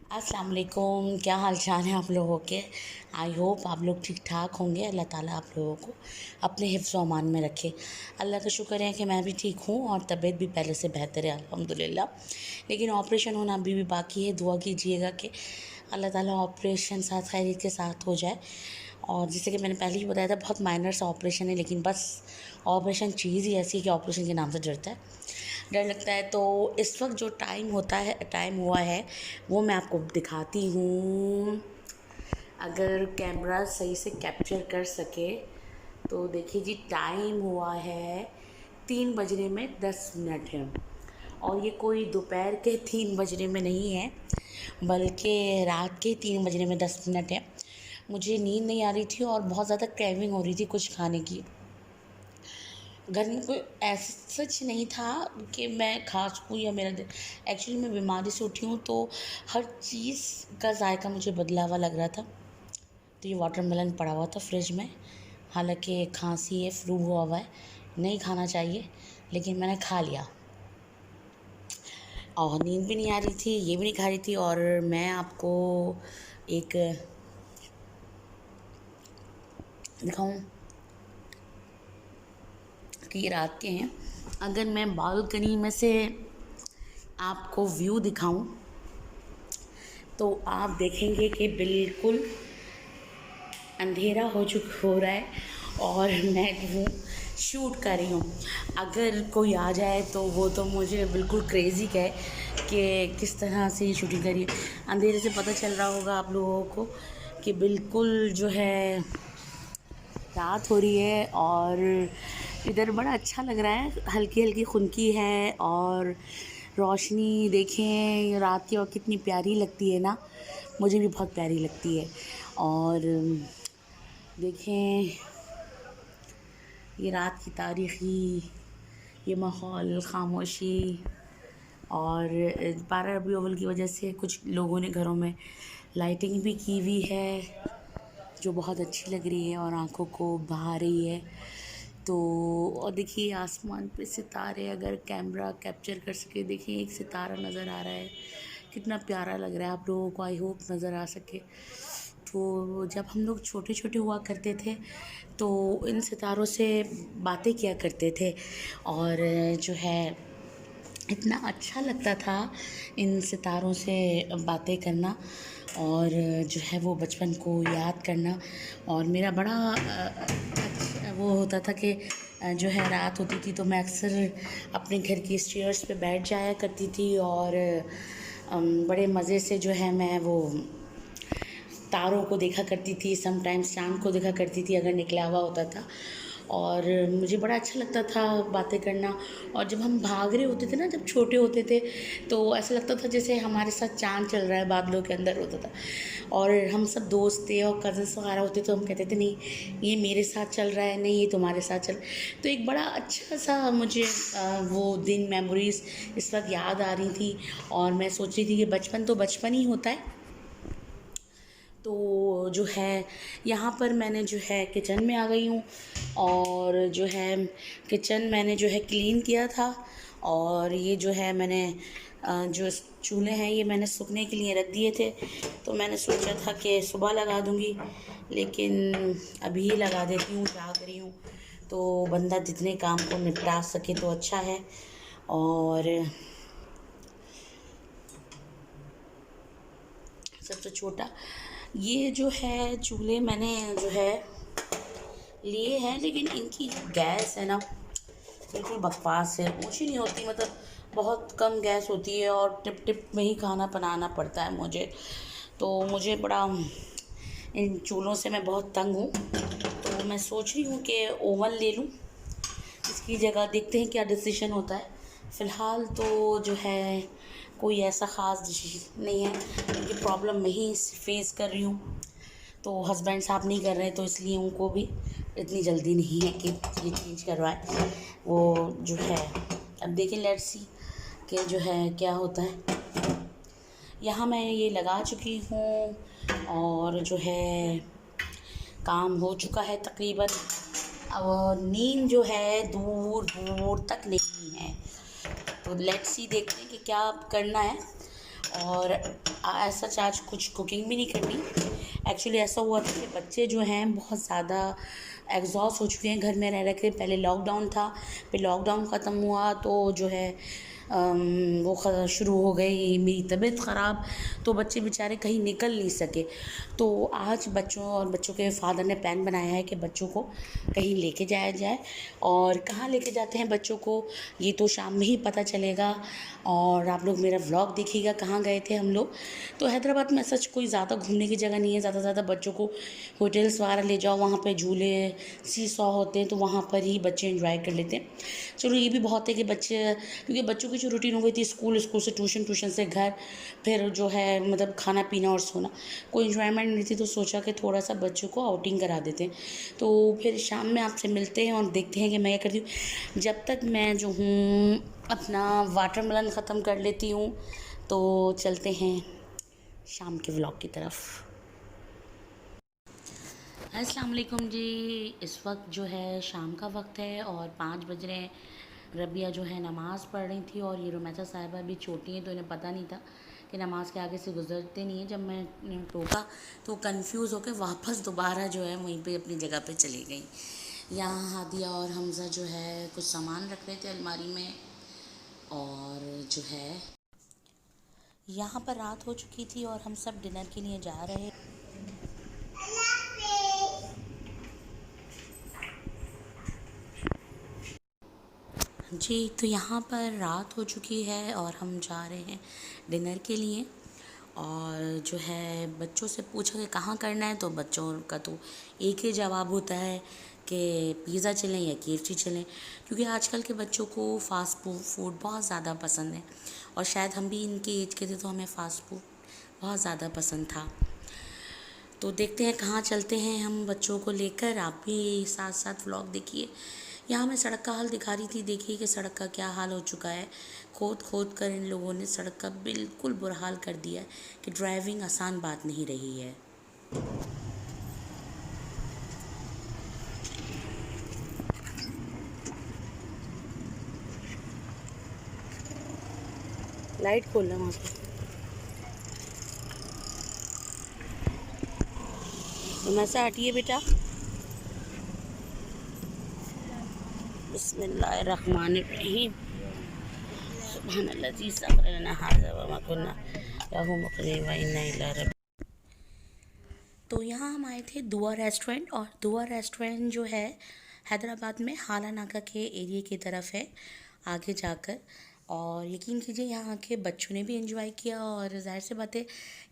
अस्सलाम वालेकुम। क्या हाल चाल है आप लोगों के। आई होप आप लोग ठीक ठाक होंगे। अल्लाह ताला आप लोगों को अपने हिफ्ज़ व अमान में रखे। अल्लाह का शुक्र है कि मैं भी ठीक हूँ और तबीयत भी पहले से बेहतर है अल्हम्दुलिल्लाह। लेकिन ऑपरेशन होना अभी भी बाकी है। दुआ कीजिएगा कि अल्लाह ताला ऑपरेशन साथ खैरियत के साथ हो जाए। और जैसे कि मैंने पहले ही बताया था, बहुत माइनर सा ऑपरेशन है, लेकिन बस ऑपरेशन चीज़ ही ऐसी है कि ऑपरेशन के नाम से डर लगता है। तो इस वक्त जो टाइम हुआ है वो मैं आपको दिखाती हूँ। अगर कैमरा सही से कैप्चर कर सके तो देखिए जी, टाइम हुआ है 3:10 है। और ये कोई दोपहर के 3 बजने में नहीं है, बल्कि रात के 3:10 है। मुझे नींद नहीं आ रही थी और बहुत ज़्यादा क्रेविंग हो रही थी कुछ खाने की। घर में कोई ऐसा सच नहीं था कि मैं खा सकूँ या मेरा एक्चुअली मैं बीमारी से उठी हूँ, तो हर चीज़ का जायका मुझे बदला हुआ लग रहा था। तो ये वाटरमेलन पड़ा हुआ था फ्रिज में, हालांकि खांसी है, फ्लू हुआ है, नहीं खाना चाहिए, लेकिन मैंने खा लिया। और नींद भी नहीं आ रही थी, ये भी नहीं खा रही थी। और मैं आपको एक दिखाऊं कि ये रात के हैं। अगर मैं बालकनी में से आपको व्यू दिखाऊं तो आप देखेंगे कि बिल्कुल अंधेरा हो रहा है और मैं हूँ शूट कर रही हूँ। अगर कोई आ जाए तो वो तो मुझे बिल्कुल क्रेज़ी कहे कि किस तरह से ये शूटिंग करी है। अंधेरे से पता चल रहा होगा आप लोगों को कि बिल्कुल जो है रात हो रही है और इधर बड़ा अच्छा लग रहा है, हल्की हल्की खुनकी है। और रोशनी देखें रात की और कितनी प्यारी लगती है ना, मुझे भी बहुत प्यारी लगती है। और देखें ये रात की तारीख़ी, ये माहौल, खामोशी। और 12 रबी अव्वल की वजह से कुछ लोगों ने घरों में लाइटिंग भी की हुई है जो बहुत अच्छी लग रही है और आँखों को भा रही है। तो और देखिए आसमान पे सितारे, अगर कैमरा कैप्चर कर सके, देखिए एक सितारा नज़र आ रहा है, कितना प्यारा लग रहा है आप लोगों को। आई होप नज़र आ सके। तो जब हम लोग छोटे छोटे हुआ करते थे तो इन सितारों से बातें किया करते थे और जो है इतना अच्छा लगता था इन सितारों से बातें करना और जो है वो बचपन को याद करना। और मेरा बड़ा अच्छा वो होता था कि जो है रात होती थी तो मैं अक्सर अपने घर की स्टेयर्स पे बैठ जाया करती थी और बड़े मज़े से जो है मैं वो तारों को देखा करती थी, समटाइम्स चाँद को देखा करती थी अगर निकला हुआ होता था। और मुझे बड़ा अच्छा लगता था बातें करना। और जब हम भाग रहे होते थे ना, जब छोटे होते थे, तो ऐसा लगता था जैसे हमारे साथ चाँद चल रहा है, बादलों के अंदर होता था। और हम सब दोस्त थे और कज़न्स वगैरह होते तो हम कहते थे नहीं ये मेरे साथ चल रहा है, नहीं ये तुम्हारे साथ चल। तो एक बड़ा अच्छा सा मुझे वो दिन, मेमोरीज़ इस वक्त याद आ रही थी। और मैं सोच रही थी कि बचपन तो बचपन ही होता है। तो जो है यहाँ पर मैंने जो है किचन में आ गई हूँ और जो है किचन मैंने जो है क्लीन किया था। और ये जो है मैंने जो चूल्हे हैं ये मैंने सूखने के लिए रख दिए थे, तो मैंने सोचा था कि सुबह लगा दूँगी, लेकिन अभी ही लगा देती हूँ, जाग रही हूँ तो बंदा जितने काम को निपटा सके तो अच्छा है। और सबसे छोटा ये जो है चूल्हे मैंने जो है लिए हैं, लेकिन इनकी जो गैस है ना बिल्कुल बकवास है, ऊँची नहीं होती, मतलब बहुत कम गैस होती है और टिप टिप में ही खाना बनाना पड़ता है मुझे। तो मुझे बड़ा इन चूल्हों से मैं बहुत तंग हूँ। तो मैं सोच रही हूँ कि ओवन ले लूँ इसकी जगह, देखते हैं क्या डिसीजन होता है। फ़िलहाल तो जो है कोई ऐसा ख़ास डिसीजन नहीं है क्योंकि प्रॉब्लम मैं ही फेस कर रही हूँ, तो हस्बैंड साहब नहीं कर रहे, तो इसलिए उनको भी इतनी जल्दी नहीं है कि ये चेंज करवाएं। वो जो है अब देखें, लेट्स सी कि जो है क्या होता है। यहाँ मैं ये लगा चुकी हूँ और जो है काम हो चुका है तकरीबन। अब नींद जो है दूर दूर तक नहीं है, तो लेट्स सी देखते हैं कि क्या करना है। और ऐसा आज कुछ कुकिंग भी नहीं करनी। एक्चुअली ऐसा हुआ था कि बच्चे जो हैं बहुत ज़्यादा एग्जॉस्ट हो चुके हैं घर में रह रह के। पहले लॉकडाउन था, फिर लॉकडाउन ख़त्म हुआ तो जो है वो शुरू हो गई मेरी तबीयत ख़राब, तो बच्चे बेचारे कहीं निकल नहीं सके। तो आज बच्चों और बच्चों के फादर ने प्लान बनाया है कि बच्चों को कहीं लेके जाया जाए। और कहाँ लेके जाते हैं बच्चों को ये तो शाम में ही पता चलेगा, और आप लोग मेरा व्लॉग देखिएगा कहाँ गए थे हम लोग। तो हैदराबाद में सच कोई ज़्यादा घूमने की जगह नहीं है, ज़्यादा से ज़्यादा बच्चों को होटल्स वगैरह ले जाओ, वहाँ पे झूले सी सॉ होते हैं तो वहाँ पर ही बच्चे एंजॉय कर लेते हैं। चलो ये भी बहुत है कि बच्चे, क्योंकि बच्चों की जो रूटीन हो गई थी स्कूल, स्कूल से ट्यूशन, ट्यूशन से घर, फिर जो है मतलब खाना पीना और सोना, कोई इन्जॉयमेंट नहीं थी। तो सोचा कि थोड़ा सा बच्चों को आउटिंग करा देते हैं। तो फिर शाम में आपसे मिलते हैं और देखते हैं कि मैं क्या करती हूँ। जब तक मैं जो हूँ अपना वाटरमेलन ख़त्म कर लेती हूँ, तो चलते हैं शाम के व्लॉग की तरफ। अस्सलाम वालेकुम जी। इस वक्त जो है शाम का वक्त है और 5 बज रहे हैं। रबिया जो है नमाज़ पढ़ रही थी और ये रुमैसा साहिबा भी छोटी हैं तो इन्हें पता नहीं था कि नमाज़ के आगे से गुजरते नहीं है। जब मैं टोका तो कंफ्यूज होकर वापस दोबारा जो है वहीं पे अपनी जगह पे चली गई। यहाँ हादिया और हमज़ा जो है कुछ सामान रख रहे थे अलमारी में, और जो है यहाँ पर रात हो चुकी थी और हम सब डिनर के लिए जा रहे। जी, तो यहाँ पर रात हो चुकी है और हम जा रहे हैं डिनर के लिए। और जो है बच्चों से पूछा कि कहाँ करना है, तो बच्चों का तो एक ही जवाब होता है कि पिज़्ज़ा चलें या केएफसी चलें, क्योंकि आजकल के बच्चों को फ़ास्ट फूड बहुत ज़्यादा पसंद है। और शायद हम भी इनके एज के थे तो हमें फ़ास्ट फूड बहुत ज़्यादा पसंद था। तो देखते हैं कहाँ चलते हैं हम बच्चों को लेकर। आप भी साथ साथ व्लॉग देखिए। यहाँ मैं सड़क का हाल दिखा रही थी, देखिए कि सड़क का क्या हाल हो चुका है। खोद खोद कर इन लोगों ने सड़क का बिल्कुल बुरा हाल कर दिया है कि ड्राइविंग आसान बात नहीं रही है। लाइट खोलना वहाँ पे। तो ऐसा हटिए बेटा। बिस्मिल्लाहिर्रहमानिर्रहीम। सुब्हानल्लज़ी सख़्ख़र लना हाज़ा व मा कुन्ना लहू मुक़रिनीन व इन्ना इला रब्बिना। तो यहाँ हम आए थे दुआ रेस्टोरेंट, और दुआ रेस्टोरेंट जो है हैदराबाद में हाला नाका के एरिया की तरफ है आगे जाकर। और यकीन कीजिए यहाँ के बच्चों ने भी एंजॉय किया, और ज़ाहिर सी बात है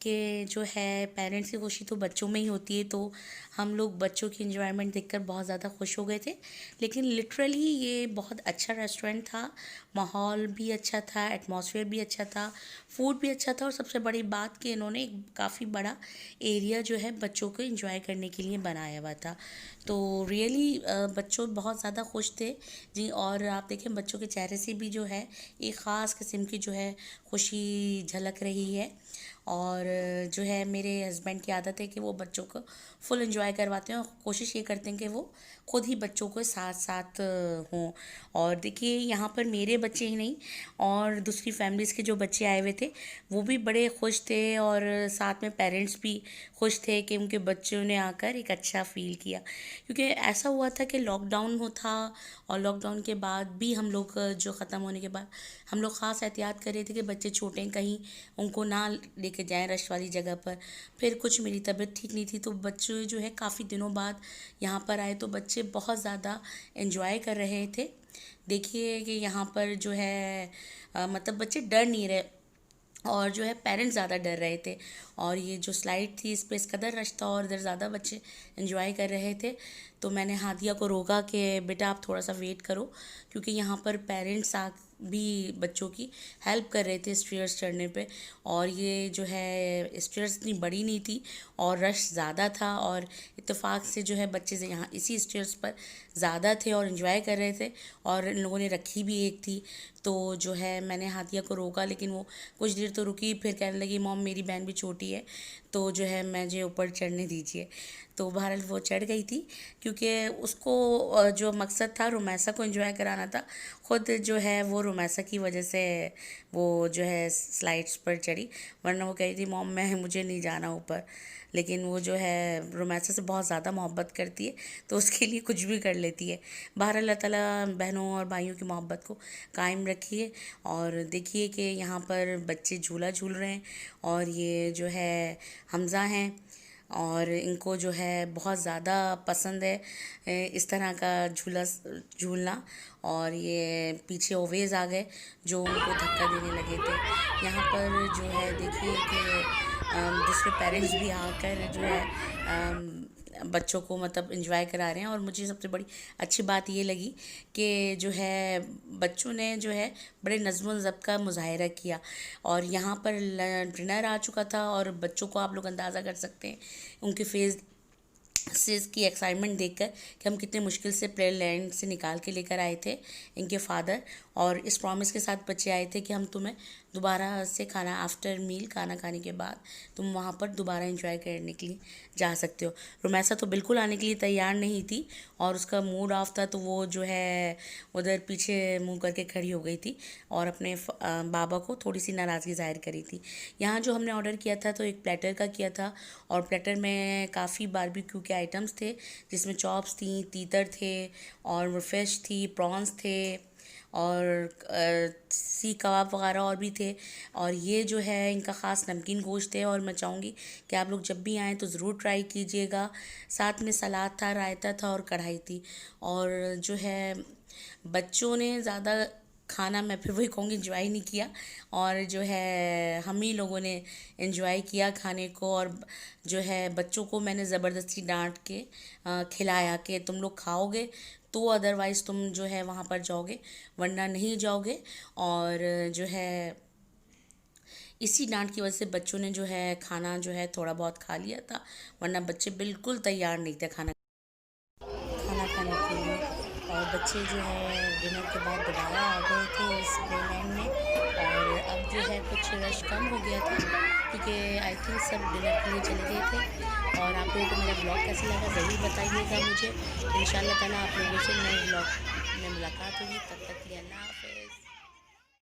कि जो है पेरेंट्स की खुशी तो बच्चों में ही होती है। तो हम लोग बच्चों की एंजॉयमेंट देखकर बहुत ज़्यादा खुश हो गए थे। लेकिन लिटरली ये बहुत अच्छा रेस्टोरेंट था, माहौल भी अच्छा था, एटमॉस्फेयर भी अच्छा था, फूड भी अच्छा था, और सबसे बड़ी बात कि इन्होंने एक काफ़ी बड़ा एरिया जो है बच्चों को एंजॉय करने के लिए बनाया हुआ था। तो रियली बच्चों बहुत ज़्यादा खुश थे जी। और आप देखें बच्चों के चेहरे से भी जो है एक ख़ास किस्म की जो है खुशी झलक रही है। और जो है मेरे हस्बैंड की आदत है कि वो बच्चों को फुल एंजॉय करवाते हैं, और कोशिश ये करते हैं कि वो खुद ही बच्चों को साथ साथ हों। और देखिए यहाँ पर मेरे बच्चे ही नहीं, और दूसरी फैमिलीज़ के जो बच्चे आए हुए थे वो भी बड़े खुश थे, और साथ में पेरेंट्स भी खुश थे कि उनके बच्चों ने आकर एक अच्छा फ़ील किया। क्योंकि ऐसा हुआ था कि लॉकडाउन हो था, और लॉकडाउन के बाद भी हम लोग जो ख़त्म होने के बाद हम लोग ख़ास एहतियात कर रहे थे कि बच्चे छोटे हैं कहीं उनको ना लेके जाएं रश वाली जगह पर। फिर कुछ मेरी तबीयत ठीक नहीं थी तो बच्चे जो है काफ़ी दिनों बाद यहाँ पर आए, तो बच्चे बहुत ज़्यादा एंजॉय कर रहे थे। देखिए कि यहाँ पर जो है मतलब बच्चे डर नहीं रहे, और जो है पेरेंट्स ज़्यादा डर रहे थे। और ये जो स्लाइड थी इस पर इस कदर रश था और इधर ज़्यादा बच्चे एंजॉय कर रहे थे। तो मैंने हादिया को रोका कि बेटा आप थोड़ा सा वेट करो, क्योंकि यहाँ पर पेरेंट्स आ भी बच्चों की हेल्प कर रहे थे स्टेयर्स चढ़ने पे। और ये जो है स्टेयर्स इतनी बड़ी नहीं थी और रश ज़्यादा था, और इत्तेफाक से जो है बच्चे से यहाँ इसी स्टेयर्स पर ज़्यादा थे और एंजॉय कर रहे थे। और इन लोगों ने रखी भी एक थी, तो जो है मैंने हादिया को रोका, लेकिन वो कुछ देर तो रुकी, फिर कहने लगी मॉम मेरी बहन भी छोटी है तो जो है मुझे ऊपर चढ़ने दीजिए। तो बहरहाल वो चढ़ गई थी, क्योंकि उसको जो मकसद था रुमैसा को एंजॉय कराना था, खुद जो है वो रोमैसा की वजह से वो जो है स्लाइड्स पर चढ़ी, वरना वो कह रही थी मॉम मैं मुझे नहीं जाना ऊपर। लेकिन वो जो है रोमैसा से बहुत ज़्यादा मोहब्बत करती है, तो उसके लिए कुछ भी कर लेती है। बहर अल्लाह ताला बहनों और भाइयों की मोहब्बत को कायम रखिए। और देखिए कि यहाँ पर बच्चे झूला झूल रहे हैं, और ये जो है हमज़ा हैं, और इनको जो है बहुत ज़्यादा पसंद है इस तरह का झूला झूलना। और ये पीछे ओवेज आ गए जो उनको धक्का देने लगे थे। यहाँ पर जो है देखिए कि दूसरे पेरेंट्स भी आकर जो है बच्चों को मतलब एंजॉय करा रहे हैं। और मुझे सबसे बड़ी अच्छी बात ये लगी कि जो है बच्चों ने जो है बड़े नज़्म व ज़ब्त का मुज़ाहिरा किया। और यहाँ पर डिनर आ चुका था, और बच्चों को आप लोग अंदाज़ा कर सकते हैं उनके फेस से इसकी एक्साइटमेंट देखकर कि हम कितने मुश्किल से प्लेयर लैंड से निकाल के लेकर आए थे इनके फादर, और इस प्रॉमिस के साथ बच्चे आए थे कि हम तुम्हें दोबारा से खाना आफ्टर मील खाना खाने के बाद तुम वहाँ पर दोबारा एंजॉय करने के लिए जा सकते हो। रोमैसा तो बिल्कुल आने के लिए तैयार नहीं थी, और उसका मूड ऑफ था, तो वो जो है उधर पीछे मुंह करके खड़ी हो गई थी और अपने बाबा को थोड़ी सी नाराज़गी ज़ाहिर करी थी। यहाँ जो हमने ऑर्डर किया था तो एक प्लेटर का किया था, और प्लेटर में काफ़ी बारबेक्यू के आइटम्स थे, जिसमें चॉप्स थी, तीतर थे, और फिश थी, प्रॉन्स थे, और सी कबाब वगैरह और भी थे। और ये जो है इनका ख़ास नमकीन गोश्त है, और मैं चाहूँगी कि आप लोग जब भी आएँ तो ज़रूर ट्राई कीजिएगा। साथ में सलाद था, रायता था, और कढ़ाई थी। और जो है बच्चों ने ज़्यादा खाना, मैं फिर वही कहूँगी, एंजॉय नहीं किया, और जो है हम ही लोगों ने एंजॉय किया खाने को। और जो है बच्चों को मैंने ज़बरदस्ती डांट के खिलाया कि तुम लोग खाओगे तो अदरवाइज़ तुम जो है वहाँ पर जाओगे, वरना नहीं जाओगे। और जो है इसी डांट की वजह से बच्चों ने जो है खाना जो है थोड़ा बहुत खा लिया था, वरना बच्चे बिल्कुल तैयार नहीं थे खाना खाने के लिए। और बच्चे जो है डिनर के बाद दोबारा आ गए थे इस प्लेलैंड में। और अब जो है कुछ रश कम हो गया था, क्योंकि आई थिंक सब डिनर के लिए चले गए थे। और आप लोगों को मेरा ब्लॉग कैसा लगा ज़रूर बताइएगा मुझे। इंशाल्लाह ताला आप लोगों से नए ब्लॉग में मुलाकात होगी। तब तक के लिए अल्लाह हाफ़िज़।